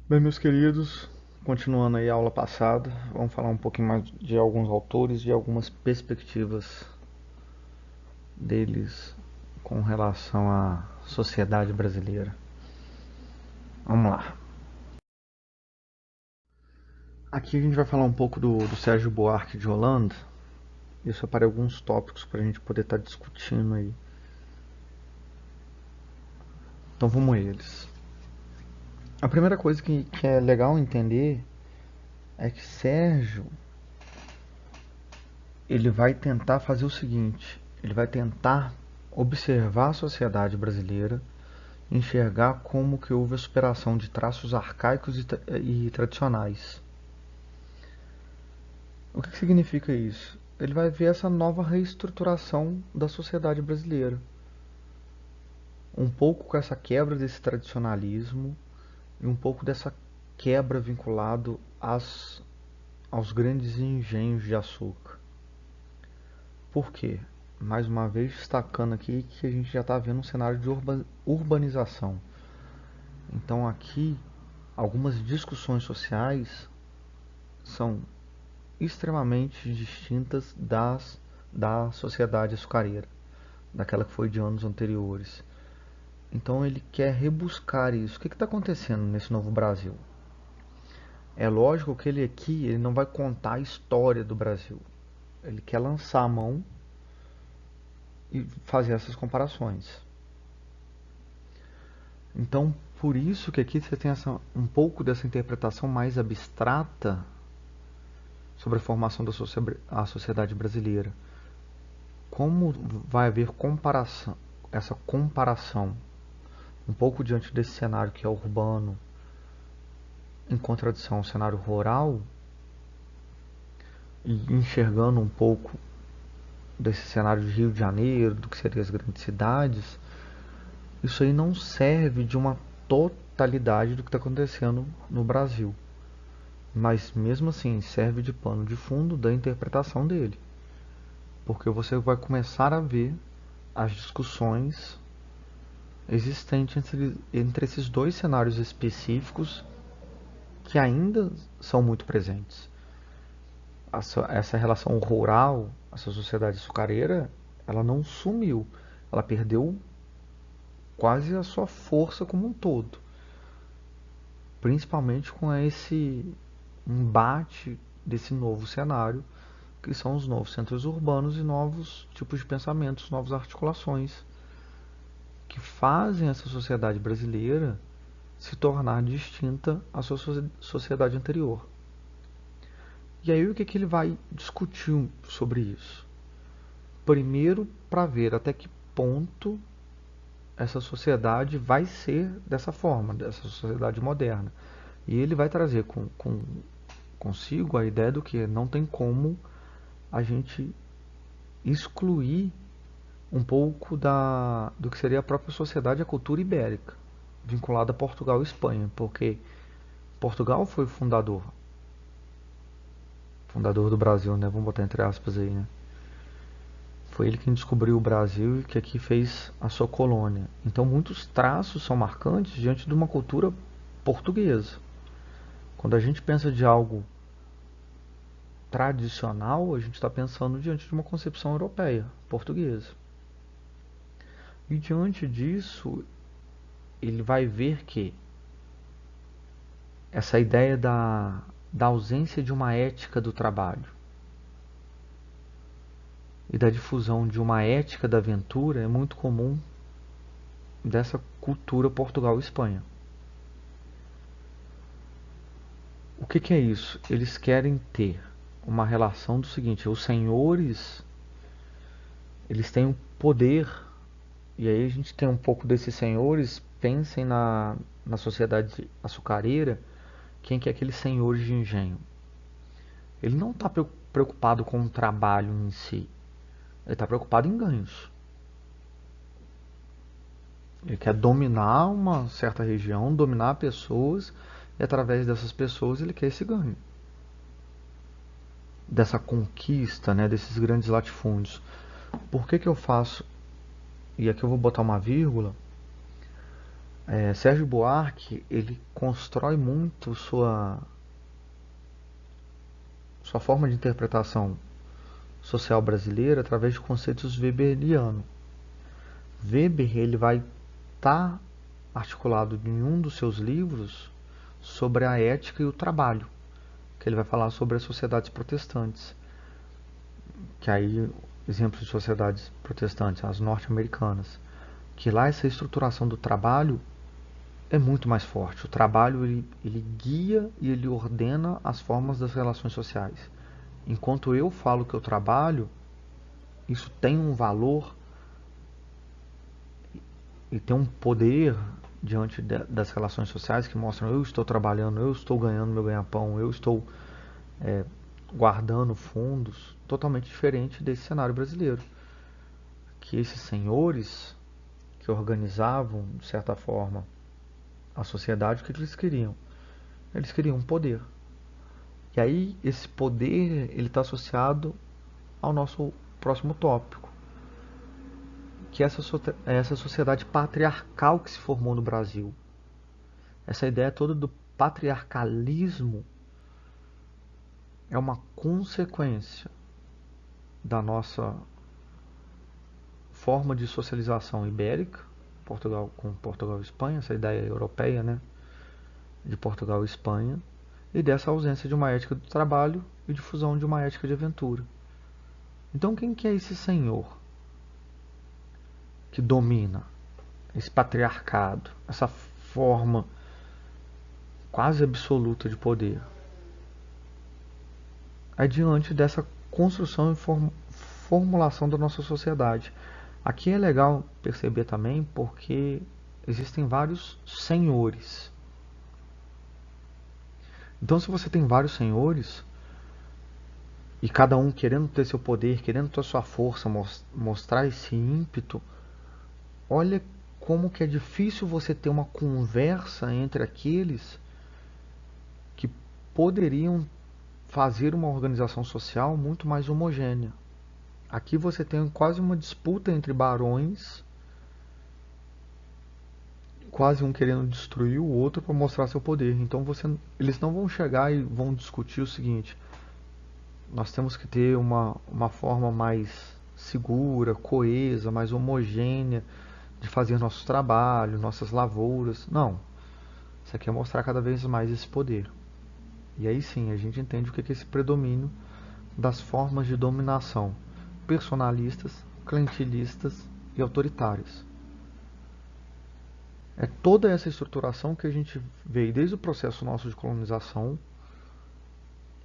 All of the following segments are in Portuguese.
Bem, meus queridos, continuando aí a aula passada, vamos falar um pouquinho mais de alguns autores e algumas perspectivas deles com relação à sociedade brasileira. Vamos lá. Aqui a gente vai falar um pouco do Sérgio Buarque de Holanda. Eu separei alguns tópicos para a gente poder estar discutindo aí. Então vamos a eles. A primeira coisa que é legal entender é que Sérgio ele vai tentar fazer o seguinte: ele vai tentar observar a sociedade brasileira, enxergar como que houve a superação de traços arcaicos e tradicionais. O que significa isso? Ele vai ver essa nova reestruturação da sociedade brasileira, um pouco com essa quebra desse tradicionalismo e um pouco dessa quebra vinculado aos grandes engenhos de açúcar. Por quê? Mais uma vez destacando aqui que a gente já está vendo um cenário de urbanização. Então aqui algumas discussões sociais são extremamente distintas da sociedade açucareira, daquela que foi de anos anteriores. Então ele quer rebuscar isso. O que está acontecendo nesse novo Brasil? É lógico que ele não vai contar a história do Brasil. Ele quer lançar a mão e fazer essas comparações. Então, por isso que aqui você tem um pouco dessa interpretação mais abstrata sobre a formação da sociedade brasileira. Como vai haver essa comparação, um pouco diante desse cenário que é urbano, em contradição ao cenário rural, e enxergando um pouco desse cenário de Rio de Janeiro, do que seriam as grandes cidades, isso aí não serve de uma totalidade do que está acontecendo no Brasil. Mas mesmo assim serve de pano de fundo da interpretação dele. Porque você vai começar a ver as discussões existentes entre esses dois cenários específicos que ainda são muito presentes. Essa relação rural, essa sociedade açucareira, ela não sumiu. Ela perdeu quase a sua força como um todo. Principalmente com esse embate desse novo cenário, que são os novos centros urbanos e novos tipos de pensamentos, novas articulações, que fazem essa sociedade brasileira se tornar distinta à sua sociedade anterior. E aí o que ele vai discutir sobre isso? Primeiro, para ver até que ponto essa sociedade vai ser dessa forma, dessa sociedade moderna. E ele vai trazer consigo a ideia do que não tem como a gente excluir um pouco do que seria a própria sociedade e a cultura ibérica, vinculada a Portugal e Espanha, porque Portugal foi o fundador do Brasil, né? Vamos botar entre aspas aí, né? Foi ele quem descobriu o Brasil e que aqui fez a sua colônia. Então muitos traços são marcantes diante de uma cultura portuguesa. Quando a gente pensa de algo tradicional, a gente está pensando diante de uma concepção europeia, portuguesa. E diante disso, ele vai ver que essa ideia da ausência de uma ética do trabalho e da difusão de uma ética da aventura é muito comum dessa cultura Portugal e Espanha. O que é isso? Eles querem ter uma relação do seguinte: os senhores eles têm um poder, e aí a gente tem um pouco desses senhores. Pensem na sociedade açucareira, quem que é aquele senhor de engenho? Ele não está preocupado com o trabalho em si, ele está preocupado em ganhos. Ele quer dominar uma certa região, dominar pessoas, e através dessas pessoas ele quer esse ganho. Dessa conquista, né, desses grandes latifúndios. Por que eu faço, e aqui eu vou botar uma vírgula, Sérgio Buarque, ele constrói muito sua forma de interpretação social brasileira através de conceitos weberianos. Weber, ele vai estar articulado em um dos seus livros sobre a ética e o trabalho, que ele vai falar sobre as sociedades protestantes, que aí, exemplos de sociedades protestantes, as norte-americanas, que lá essa estruturação do trabalho é muito mais forte. O trabalho ele guia e ele ordena as formas das relações sociais. Enquanto eu falo que eu trabalho, isso tem um valor e tem um poder diante das relações sociais que mostram eu estou trabalhando, eu estou ganhando meu ganha-pão, eu estou guardando fundos, totalmente diferente desse cenário brasileiro. Que esses senhores que organizavam, de certa forma, a sociedade, o que eles queriam? Eles queriam poder. E aí esse poder ele está associado ao nosso próximo tópico, que é essa sociedade patriarcal que se formou no Brasil. Essa ideia toda do patriarcalismo é uma consequência da nossa forma de socialização ibérica, Portugal com Portugal e Espanha, essa ideia europeia, né, de Portugal e Espanha, e dessa ausência de uma ética do trabalho e difusão de uma ética de aventura. Então quem que é esse senhor que domina esse patriarcado, essa forma quase absoluta de poder? É diante dessa construção e formulação da nossa sociedade. Aqui é legal perceber também porque existem vários senhores. Então, se você tem vários senhores e cada um querendo ter seu poder, querendo ter sua força, mostrar esse ímpeto, olha como que é difícil você ter uma conversa entre aqueles que poderiam fazer uma organização social muito mais homogênea. Aqui você tem quase uma disputa entre barões, quase um querendo destruir o outro para mostrar seu poder. Então eles não vão chegar e vão discutir o seguinte: nós temos que ter uma forma mais segura, coesa, mais homogênea de fazer nosso trabalho, nossas lavouras. Não. Isso aqui é mostrar cada vez mais esse poder. E aí sim a gente entende o que é esse predomínio das formas de dominação personalistas, clientelistas e autoritárias. É toda essa estruturação que a gente vê desde o processo nosso de colonização,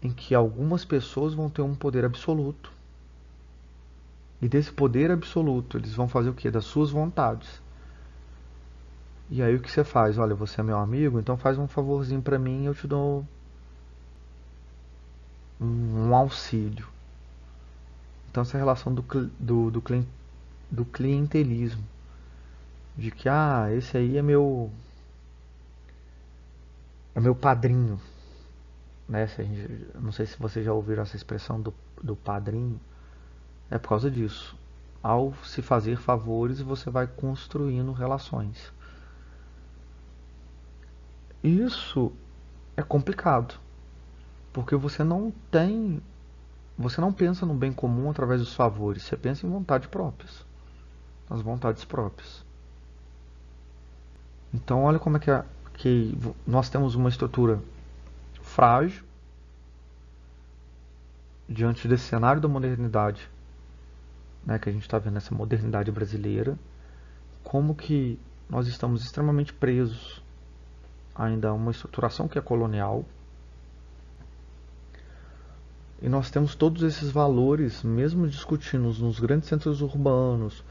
em que algumas pessoas vão ter um poder absoluto. E desse poder absoluto, eles vão fazer o quê? Das suas vontades. E aí o que você faz? Olha, você é meu amigo, então faz um favorzinho pra mim e eu te dou um auxílio. Então essa relação do clientelismo. De que, esse aí é meu padrinho. Né? Não sei se vocês já ouviram essa expressão do padrinho. É por causa disso. Ao se fazer favores, você vai construindo relações. Isso é complicado, porque você não pensa no bem comum através dos favores, você pensa em vontade próprias, nas vontades próprias. Então olha como é que nós temos uma estrutura frágil diante desse cenário da modernidade, né, que a gente está vendo essa modernidade brasileira, como que nós estamos extremamente presos ainda a uma estruturação que é colonial. E nós temos todos esses valores, mesmo discutindo nos grandes centros urbanos,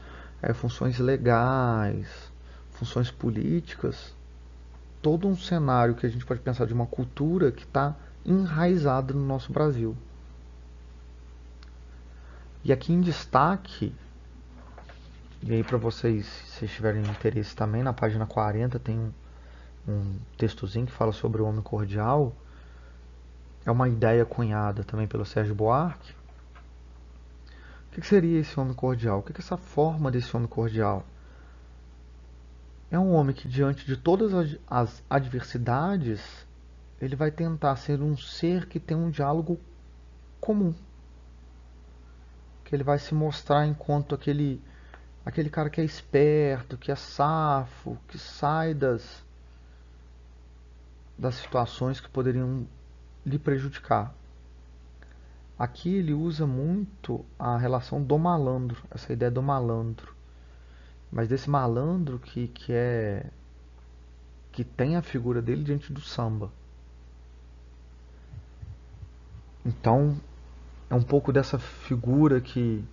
funções legais, funções políticas, todo um cenário que a gente pode pensar de uma cultura que está enraizada no nosso Brasil. E aqui em destaque, e aí para vocês, se tiverem interesse também, na página 40 tem um textozinho que fala sobre o homem cordial. É uma ideia cunhada também pelo Sérgio Buarque. O que seria esse homem cordial? O que é essa forma desse homem cordial? É um homem que, diante de todas as adversidades, ele vai tentar ser um ser que tem um diálogo comum. Que ele vai se mostrar enquanto aquele cara que é esperto, que é safo, que sai das situações que poderiam lhe prejudicar. Aqui ele usa muito a relação do malandro, essa ideia do malandro. Mas desse malandro que tem a figura dele diante do samba. Então, é um pouco dessa figura que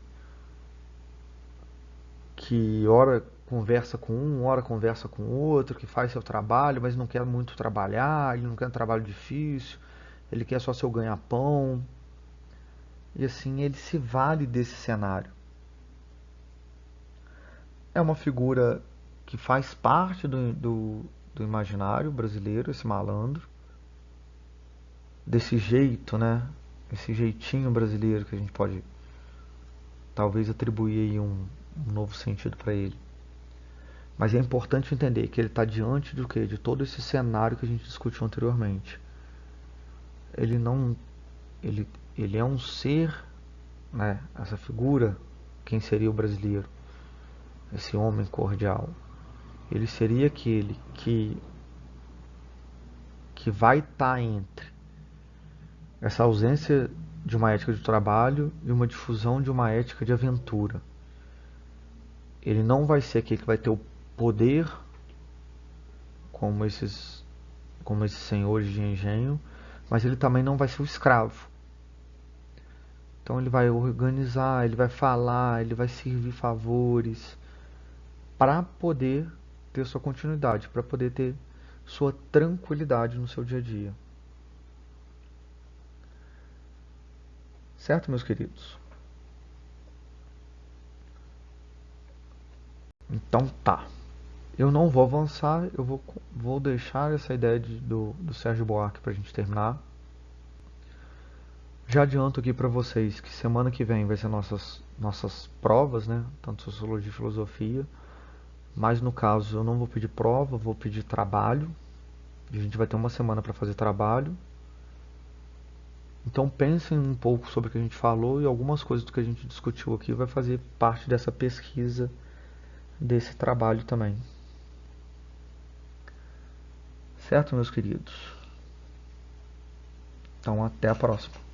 ora conversa com um, ora conversa com outro, que faz seu trabalho, mas não quer muito trabalhar, ele não quer um trabalho difícil, ele quer só seu ganha-pão. E assim ele se vale desse cenário. É uma figura que faz parte do imaginário brasileiro, esse malandro, desse jeito, né? Esse jeitinho brasileiro que a gente pode talvez atribuir aí um novo sentido para ele. Mas é importante entender que ele está diante do quê? De todo esse cenário que a gente discutiu anteriormente. Ele não, ele, ele é um ser, né? Essa figura, quem seria o brasileiro? Esse homem cordial. Ele seria aquele que vai estar entre essa ausência de uma ética de trabalho e uma difusão de uma ética de aventura. Ele não vai ser aquele que vai ter o poder como esses senhores de engenho, mas ele também não vai ser o escravo. Então ele vai organizar, ele vai falar, ele vai servir favores para poder ter sua continuidade, para poder ter sua tranquilidade no seu dia a dia. Certo, meus queridos? Então tá. Eu não vou avançar, vou deixar essa ideia do Sérgio Buarque para a gente terminar. Já adianto aqui para vocês que semana que vem vai ser nossas provas, né? Tanto Sociologia e Filosofia. Mas no caso eu não vou pedir prova, vou pedir trabalho. A gente vai ter uma semana para fazer trabalho. Então pensem um pouco sobre o que a gente falou e algumas coisas do que a gente discutiu aqui vai fazer parte dessa pesquisa, desse trabalho também. Certo, meus queridos? Então até a próxima.